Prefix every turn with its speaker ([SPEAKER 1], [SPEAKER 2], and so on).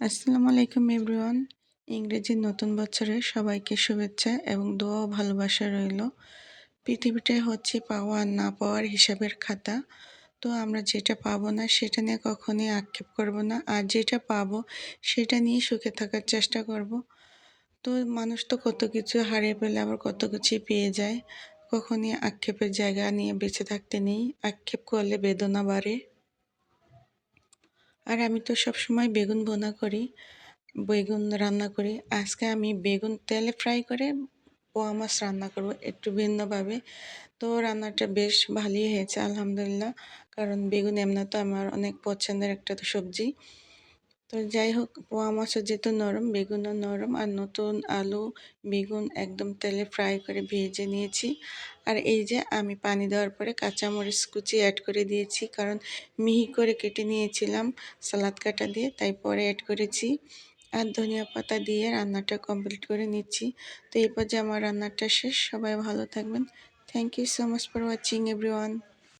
[SPEAKER 1] আসসালামু আলাইকুম এভরিওয়ান। ইংরেজির নতুন বছরে সবাইকে শুভেচ্ছা এবং দোয়া ও ভালোবাসা রইল। পৃথিবীটাই হচ্ছে পাওয়া আর না পাওয়ার হিসাবের খাতা। তো আমরা যেটা পাবো না সেটা নিয়ে কখনোই আক্ষেপ করব না, আর যেটা পাবো সেটা নিয়ে সুখে থাকার চেষ্টা করব। তো মানুষ তো কত কিছু হারিয়ে ফেলে, আবার কত কিছুই পেয়ে যায়। কখনই আক্ষেপের জায়গা নিয়ে বেঁচে থাকতে নেই। আক্ষেপ করলে বেদনা বাড়ে। আর আমি তো সবসময় বেগুন ভুনা করি, বেগুন রান্না করি। আজকে আমি বেগুন তেলে ফ্রাই করে পোয়া মাছ রান্না করব একটু ভিন্নভাবে। তো রান্নাটা বেশ ভালোই হয়েছে আলহামদুলিল্লাহ। কারণ বেগুন এমনি তো আমার অনেক পছন্দের একটা তো সবজি। তো যাই হোক, পোয়া মাছও যেহেতু নরম, বেগুনও নরম, আর নতুন আলু বেগুন একদম তেলে ফ্রাই করে ভেজে নিয়েছি। আর এই যে আমি পানি দেওয়ার পরে কাঁচামরিচ কুচি অ্যাড করে দিয়েছি, কারণ মিহি করে কেটে নিয়েছিলাম সালাদ কাটা দিয়ে, তাই পরে অ্যাড করেছি। আর ধনিয়া পাতা দিয়ে রান্নাটা কমপ্লিট করে নিচ্ছি। তো এই পর্যায়ে আমার রান্নাটা শেষ। সবাই ভালো থাকবেন। Thank you so much for watching everyone.